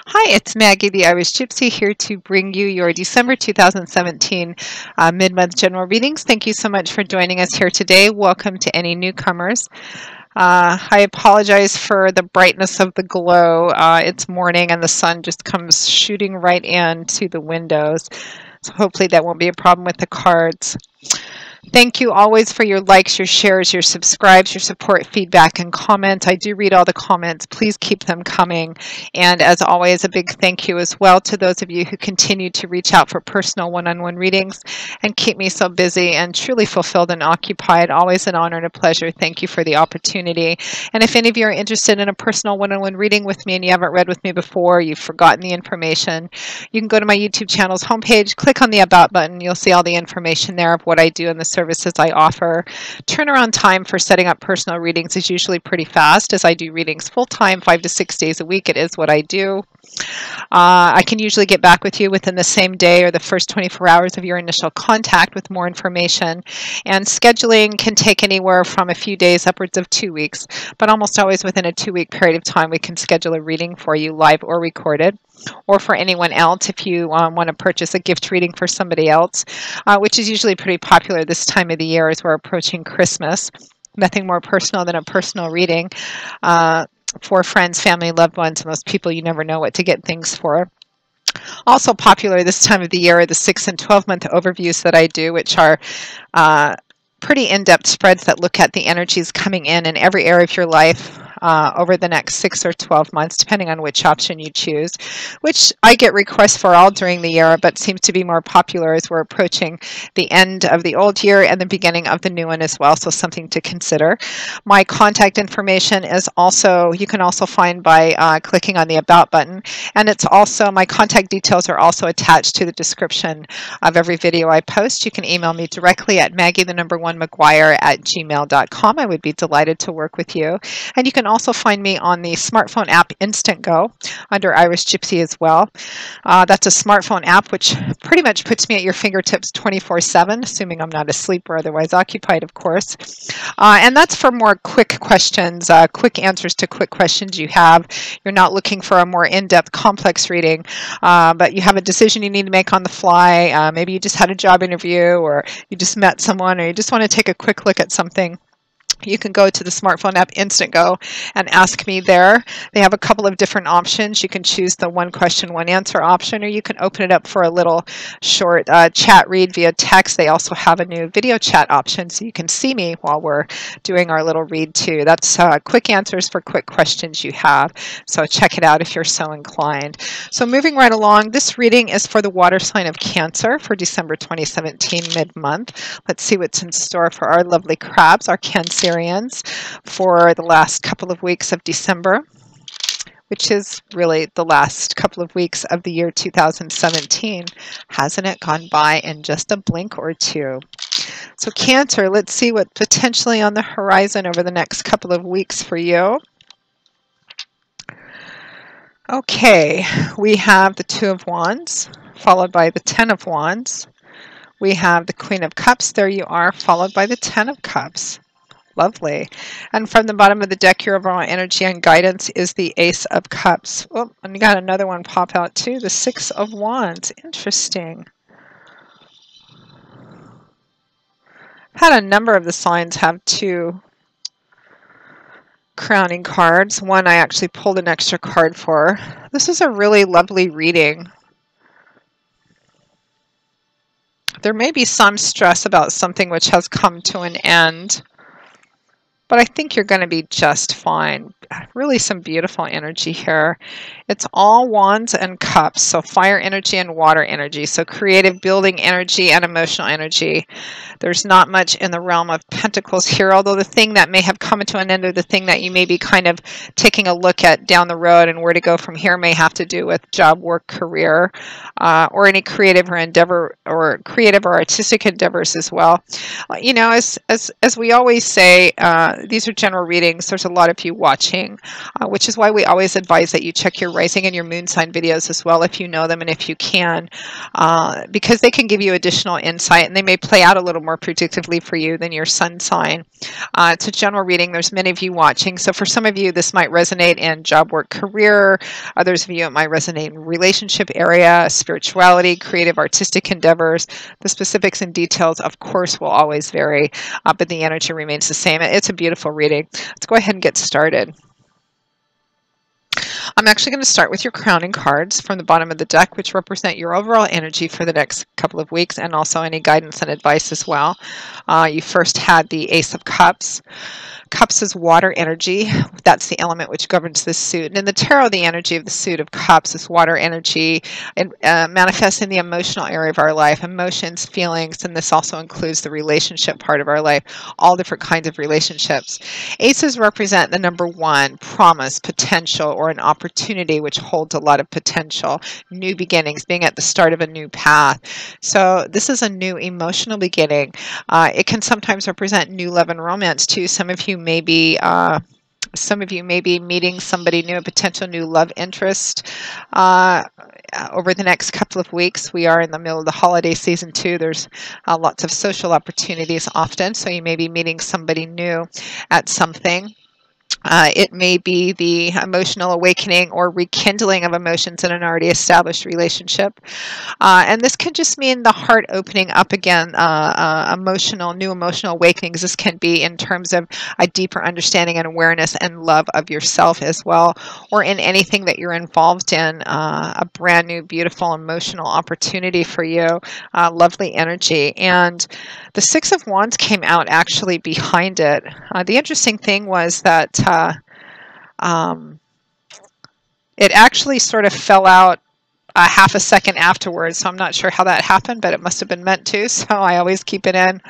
Hi, it's Maggie, the Irish Gypsy, here to bring you your December 2017 mid-month general readings. Thank you so much for joining us here today. Welcome to any newcomers. I apologize for the brightness of the glow. It's morning and the sun just comes shooting right into the windows. So hopefully that won't be a problem with the cards. Thank you always for your likes, your shares, your subscribes, your support, feedback, and comments. I do read all the comments. Please keep them coming. And as always, a big thank you as well to those of you who continue to reach out for personal one-on-one readings and keep me so busy and truly fulfilled and occupied. Always an honor and a pleasure. Thank you for the opportunity. And if any of you are interested in a personal one-on-one reading with me and you haven't read with me before, you've forgotten the information, you can go to my YouTube channel's homepage, click on the About button. You'll see all the information there of what I do and the services I offer. Turnaround time for setting up personal readings is usually pretty fast, as I do readings full-time, 5 to 6 days a week. It is what I do. I can usually get back with you within the same day or the first 24 hours of your initial contact with more information. And scheduling can take anywhere from a few days upwards of 2 weeks, but almost always within a 2-week period of time we can schedule a reading for you, live or recorded. Or for anyone else, if you want to purchase a gift reading for somebody else, which is usually pretty popular this time of the year as we're approaching Christmas. Nothing more personal than a personal reading for friends, family, loved ones, and those people you never know what to get things for. Also popular this time of the year are the 6 and 12-month overviews that I do, which are pretty in-depth spreads that look at the energies coming in every area of your life over the next 6 or 12 months, depending on which option you choose, which I get requests for all during the year, but seems to be more popular as we're approaching the end of the old year and the beginning of the new one as well, so something to consider. My contact information is also, you can also find by clicking on the About button, and it's also, my contact details are also attached to the description of every video I post. You can email me directly at maggie1mcguire@gmail.com. I would be delighted to work with you. And you can also find me on the smartphone app Instantgo under Irish Gypsy as well. That's a smartphone app which pretty much puts me at your fingertips 24/7, assuming I'm not asleep or otherwise occupied, of course. And that's for more quick questions, quick answers to quick questions you have. You're not looking for a more in-depth, complex reading, but you have a decision you need to make on the fly. Maybe you just had a job interview, or you just met someone, or you just want to take a quick look at something. You can go to the smartphone app Instantgo and ask me there. They have a couple of different options. You can choose the one question, one answer option, or you can open it up for a little short chat read via text. They also have a new video chat option, so you can see me while we're doing our little read too. That's quick answers for quick questions you have. So check it out if you're so inclined. So moving right along, this reading is for the water sign of Cancer for December 2017 mid-month. Let's see what's in store for our lovely crabs, our Cancerians, for the last couple of weeks of December, which is really the last couple of weeks of the year 2017. Hasn't it gone by in just a blink or two? So Cancer, let's see what's potentially on the horizon over the next couple of weeks for you. Okay, we have the Two of Wands, followed by the Ten of Wands. We have the Queen of Cups, there you are, followed by the Ten of Cups. Lovely. And from the bottom of the deck, your overall energy and guidance is the Ace of Cups. Oh, and you got another one pop out too, the Six of Wands. Interesting. I've had a number of the signs have two crowning cards. One I actually pulled an extra card for. This is a really lovely reading. There may be some stress about something which has come to an end, but I think you're going to be just fine. Really some beautiful energy here. It's all Wands and Cups, so fire energy and water energy, so creative building energy and emotional energy. There's not much in the realm of Pentacles here, although the thing that may have come to an end, or the thing that you may be kind of taking a look at down the road and where to go from here, may have to do with job, work, career, or any creative or endeavor, or creative or artistic endeavors as well. You know, as we always say, these are general readings. There's a lot of you watching, which is why we always advise that you check your rising and your moon sign videos as well if you know them and if you can, because they can give you additional insight and they may play out a little more predictively for you than your sun sign. It's a general reading. There's many of you watching. So for some of you, this might resonate in job, work, career. Others of you, it might resonate in relationship area, spirituality, creative, artistic endeavors. The specifics and details, of course, will always vary, but the energy remains the same. It's a beautiful reading. Let's go ahead and get started. I'm actually going to start with your crowning cards from the bottom of the deck, which represent your overall energy for the next couple of weeks and also any guidance and advice as well. You first had the Ace of Cups. Cups is water energy. That's the element which governs this suit. And in the tarot, the energy of the suit of cups is water energy. It manifests in the emotional area of our life, emotions, feelings, and this also includes the relationship part of our life, all different kinds of relationships. Aces represent the number one, promise, potential, or an opportunity which holds a lot of potential, new beginnings, being at the start of a new path. So this is a new emotional beginning. It can sometimes represent new love and romance too. Some of you may be meeting somebody new, a potential new love interest over the next couple of weeks. We are in the middle of the holiday season too. There's lots of social opportunities often, so you may be meeting somebody new at something. It may be the emotional awakening or rekindling of emotions in an already established relationship. And this can just mean the heart opening up again, new emotional awakenings. This can be in terms of a deeper understanding and awareness and love of yourself as well, or in anything that you're involved in, a brand new, beautiful, emotional opportunity for you, lovely energy. And the Six of Wands came out actually behind it. The interesting thing was that it actually sort of fell out a half a second afterwards, so I'm not sure how that happened, but it must have been meant to, so I always keep it in.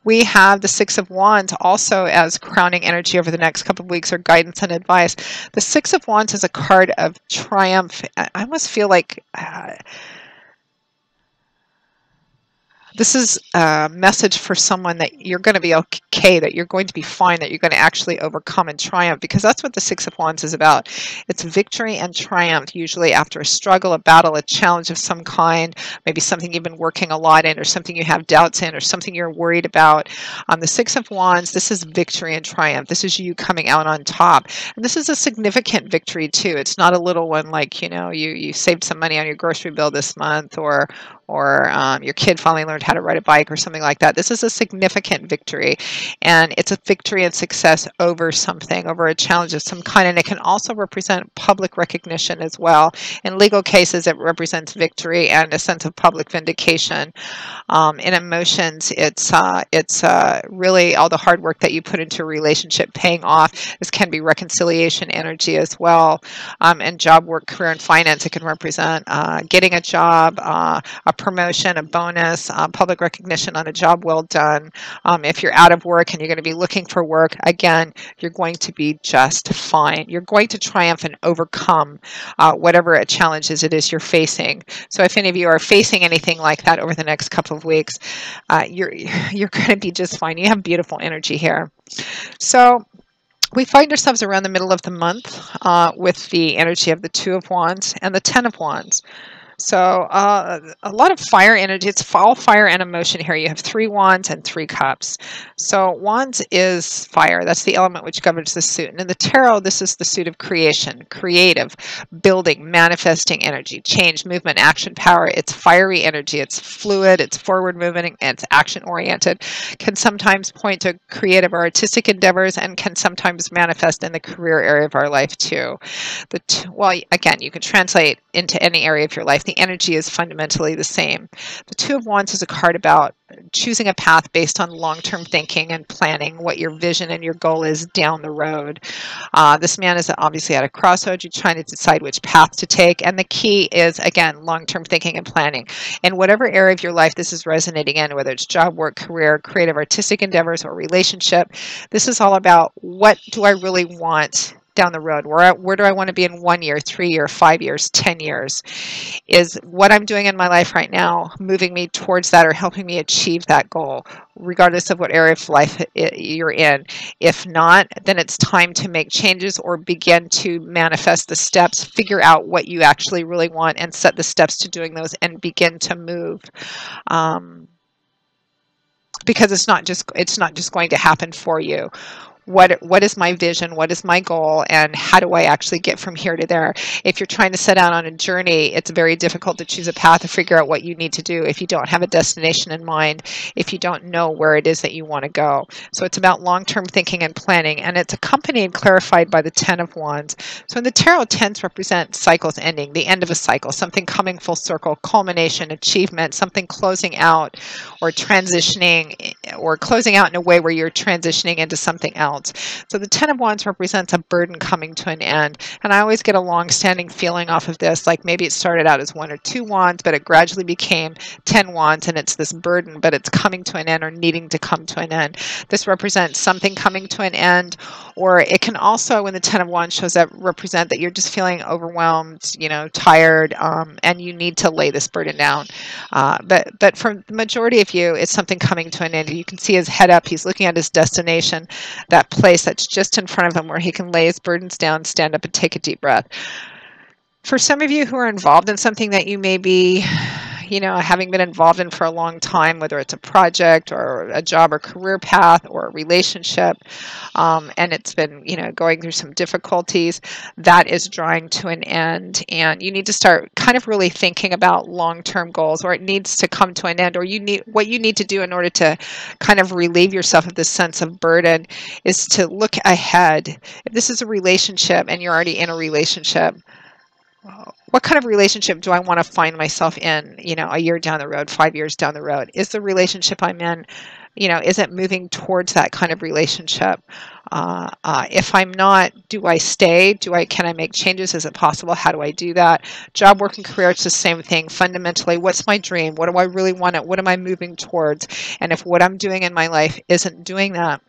We have the Six of Wands also as crowning energy over the next couple of weeks, or guidance and advice. The Six of Wands is a card of triumph. I almost feel like this is a message for someone that you're going to be okay, that you're going to be fine, that you're going to actually overcome and triumph, because that's what the Six of Wands is about. It's victory and triumph, usually after a struggle, a battle, a challenge of some kind, maybe something you've been working a lot in, or something you have doubts in, or something you're worried about. The Six of Wands, this is victory and triumph. This is you coming out on top. And this is a significant victory too. It's not a little one like, you saved some money on your grocery bill this month, or your kid finally learned how to ride a bike or something like that. This is a significant victory, and it's a victory and success over something, over a challenge of some kind, and it can also represent public recognition as well. In legal cases, it represents victory and a sense of public vindication. In emotions, it's really all the hard work that you put into a relationship paying off. This can be reconciliation energy as well. In job, work, career, and finance, it can represent getting a job, a promotion, a bonus, public recognition on a job well done. If you're out of work and you're going to be looking for work, again, you're going to be just fine. You're going to triumph and overcome whatever challenges it is you're facing. So if any of you are facing anything like that over the next couple of weeks, you're going to be just fine. You have beautiful energy here. So we find ourselves around the middle of the month with the energy of the Two of Wands and the Ten of Wands. So a lot of fire energy. It's all fire and emotion here. You have 3 wands and 3 cups. So wands is fire. That's the element which governs the suit. And in the tarot, this is the suit of creation, creative, building, manifesting energy, change, movement, action, power. It's fiery energy. It's fluid. It's forward moving. And it's action oriented. Can sometimes point to creative or artistic endeavors, and can sometimes manifest in the career area of our life too. Well, again, you can translate into any area of your life. The energy is fundamentally the same. The Two of Wands is a card about choosing a path based on long-term thinking and planning what your vision and your goal is down the road. This man is obviously at a crossroads. You're trying to decide which path to take, and the key is, again, long-term thinking and planning. In whatever area of your life this is resonating in, whether it's job, work, career, creative, artistic endeavors, or relationship, this is all about, what do I really want down the road? Where do I want to be in 1 year, 3 year, 5 years, 10 years? Is what I'm doing in my life right now moving me towards that or helping me achieve that goal, regardless of what area of life you're in? If not, then it's time to make changes or begin to manifest the steps, figure out what you actually really want and set the steps to doing those and begin to move. Because it's not just going to happen for you. What is my vision? What is my goal? And how do I actually get from here to there? If you're trying to set out on a journey, it's very difficult to choose a path to figure out what you need to do if you don't have a destination in mind, if you don't know where it is that you want to go. So it's about long-term thinking and planning, and it's accompanied and clarified by the Ten of Wands. So in the tarot, tens represent cycles ending, the end of a cycle, something coming full circle, culmination, achievement, something closing out or transitioning, or closing out in a way where you're transitioning into something else. So the Ten of Wands represents a burden coming to an end. And I always get a long-standing feeling off of this, like maybe it started out as 1 or 2 wands, but it gradually became 10 wands, and it's this burden, but it's coming to an end or needing to come to an end. This represents something coming to an end, or it can also, when the Ten of Wands shows up, represent that you're just feeling overwhelmed, tired, and you need to lay this burden down. But for the majority of you, it's something coming to an end. You can see his head up. He's looking at his destination, that place that's just in front of him where he can lay his burdens down, stand up, and take a deep breath. For some of you who are involved in something that you may be, having been involved in for a long time, whether it's a project or a job or career path or a relationship, and it's been, going through some difficulties, that is drawing to an end. And you need to start kind of really thinking about long-term goals, or it needs to come to an end, or what you need to do in order to kind of relieve yourself of this sense of burden is to look ahead. If this is a relationship and you're already in a relationship, what kind of relationship do I want to find myself in, a year down the road, 5 years down the road? Is the relationship I'm in, is it moving towards that kind of relationship? If I'm not, do I stay? Can I make changes? Is it possible? How do I do that? Job, work, and career, it's the same thing. Fundamentally, what's my dream? What do I really want? What am I moving towards? And if what I'm doing in my life isn't doing that,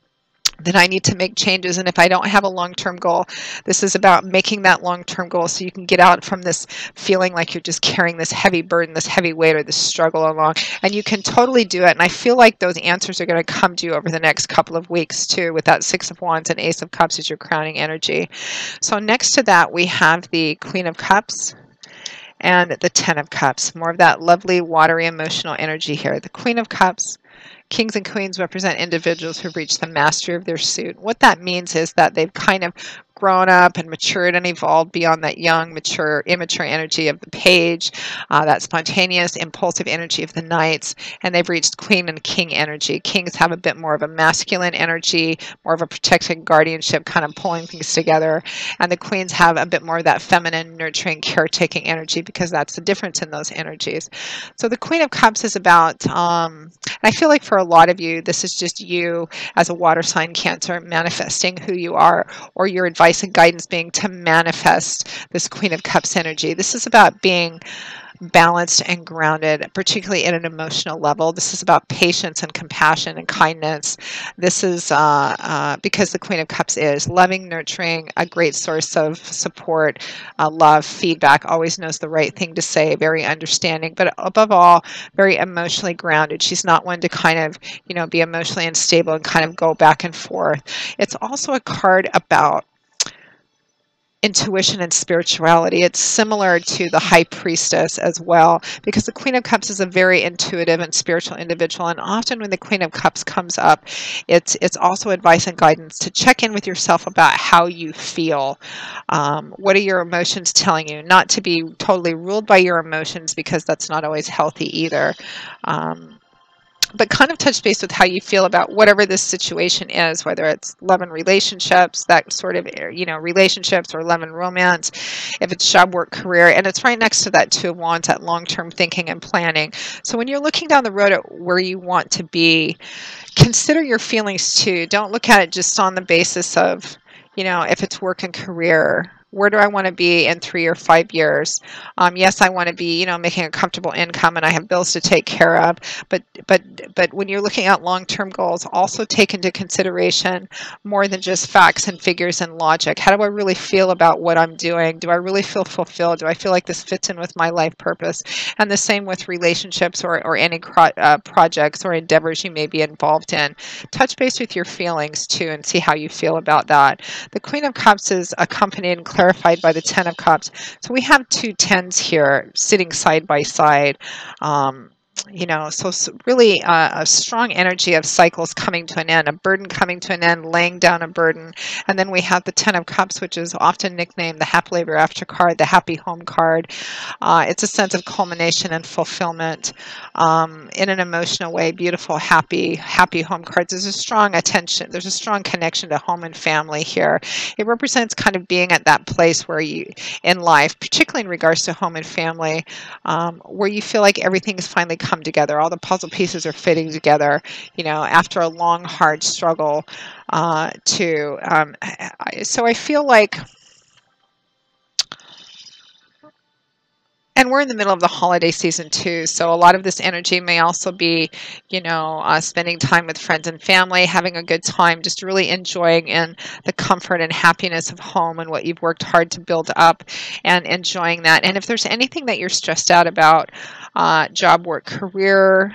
then I need to make changes. And if I don't have a long-term goal, this is about making that long-term goal so you can get out from this feeling like you're just carrying this heavy burden, this heavy weight, or this struggle along. And you can totally do it. And I feel like those answers are going to come to you over the next couple of weeks too, with that Six of Wands and Ace of Cups as your crowning energy. So next to that, we have the Queen of Cups and the Ten of Cups. More of that lovely, watery, emotional energy here. The Queen of Cups, kings and queens represent individuals who've reached the mastery of their suit. What that means is that they've kind of grown up and matured and evolved beyond that young, mature, immature energy of the page, that spontaneous, impulsive energy of the knights, and they've reached queen and king energy. Kings have a bit more of a masculine energy, more of a protecting guardianship, kind of pulling things together, and the queens have a bit more of that feminine, nurturing, caretaking energy, because that's the difference in those energies. So the Queen of Cups is about, and I feel like for a lot of you, this is just you as a water sign Cancer manifesting who you are, or your advice and guidance being to manifest this Queen of Cups energy. This is about being balanced and grounded, particularly at an emotional level. This is about patience and compassion and kindness. This is because the Queen of Cups is loving, nurturing, a great source of support, love, feedback, always knows the right thing to say, very understanding, but above all, very emotionally grounded. She's not one to kind of, be emotionally unstable and kind of go back and forth. It's also a card about intuition and spirituality. It's similar to the High Priestess as well, because the Queen of Cups is a very intuitive and spiritual individual, and often when the Queen of Cups comes up, it's also advice and guidance to check in with yourself about how you feel. What are your emotions telling you? Not to be totally ruled by your emotions, because that's not always healthy either. But kind of touch base with how you feel about whatever this situation is, whether it's love and relationships, that sort of, relationships, or love and romance, if it's job, work, career. And it's right next to that Two of Wands, that long-term thinking and planning. So when you're looking down the road at where you want to be, consider your feelings too. Don't look at it just on the basis of, if it's work and career. Where do I want to be in 3 or 5 years? Yes, I want to be, making a comfortable income and I have bills to take care of. But when you're looking at long-term goals, also take into consideration more than just facts and figures and logic. How do I really feel about what I'm doing? Do I really feel fulfilled? Do I feel like this fits in with my life purpose? And the same with relationships or any projects or endeavors you may be involved in. Touch base with your feelings too and see how you feel about that. The Queen of Cups is accompanied and clarified by the Ten of Cups. So we have two tens here sitting side by side. So really a strong energy of cycles coming to an end, a burden coming to an end, laying down a burden. And then we have the Ten of Cups, which is often nicknamed the happily ever after card, the happy home card. It's a sense of culmination and fulfillment in an emotional way. Beautiful, happy home cards. There's a strong attention. There's a strong connection to home and family here. It represents kind of being at that place where you, in life, particularly in regards to home and family, where you feel like everything's finally come together. All the puzzle pieces are fitting together, after a long, hard struggle so I feel like, and we're in the middle of the holiday season too, so a lot of this energy may also be, spending time with friends and family, having a good time, just really enjoying in the comfort and happiness of home and what you've worked hard to build up and enjoying that. And if there's anything that you're stressed out about, job, work, career,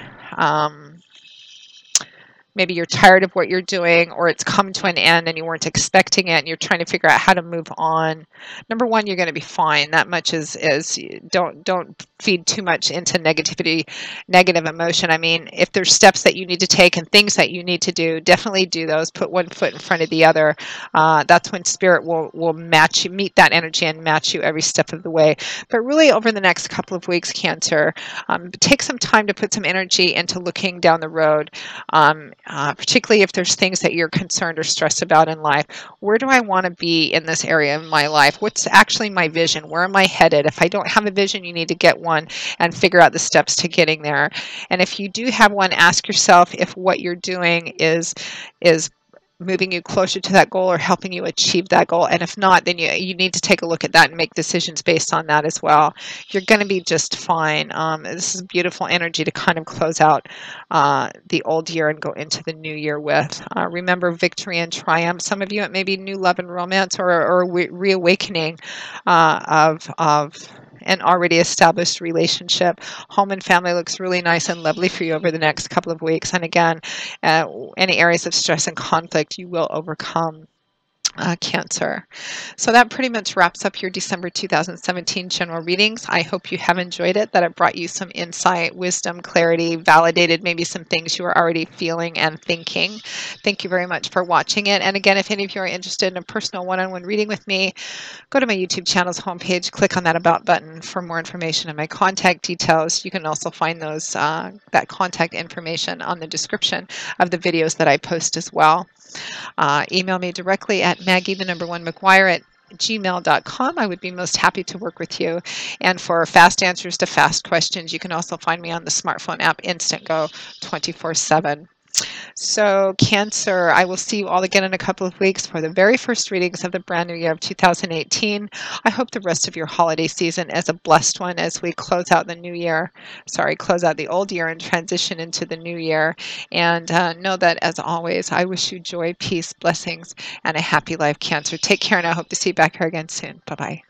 maybe you're tired of what you're doing or it's come to an end and you weren't expecting it and you're trying to figure out how to move on. Number one, you're going to be fine. That much is don't feed too much into negative emotion. I mean, if there's steps that you need to take and things that you need to do, definitely do those. Put one foot in front of the other. That's when spirit will match you, meet that energy and match you every step of the way. But really over the next couple of weeks, Cancer, take some time to put some energy into looking down the road. Particularly if there's things that you're concerned or stressed about in life. Where do I want to be in this area of my life? What's actually my vision? Where am I headed? If I don't have a vision, you need to get one and figure out the steps to getting there. And if you do have one, ask yourself if what you're doing is moving you closer to that goal or helping you achieve that goal. And if not, then you need to take a look at that and make decisions based on that as well. You're going to be just fine. This is beautiful energy to kind of close out the old year and go into the new year with. Remember victory and triumph. Some of you, it may be new love and romance or reawakening of an already established relationship. Home and family looks really nice and lovely for you over the next couple of weeks. And again, any areas of stress and conflict you will overcome. Cancer. So that pretty much wraps up your December 2017 general readings. I hope you have enjoyed it, that it brought you some insight, wisdom, clarity, validated maybe some things you were already feeling and thinking. Thank you very much for watching it. And again, if any of you are interested in a personal one-on-one reading with me, go to my YouTube channel's homepage, click on that About button for more information and my contact details. You can also find those that contact information on the description of the videos that I post as well. Email me directly at Maggie_McGuire@gmail.com. I would be most happy to work with you. And for fast answers to fast questions, you can also find me on the smartphone app Instantgo 24/7. So Cancer, I will see you all again in a couple of weeks for the very first readings of the brand new year of 2018. I hope the rest of your holiday season is a blessed one as we close out the new year, close out the old year and transition into the new year. And know that, as always, I wish you joy, peace, blessings, and a happy life, Cancer. Take care, and I hope to see you back here again soon. Bye-bye.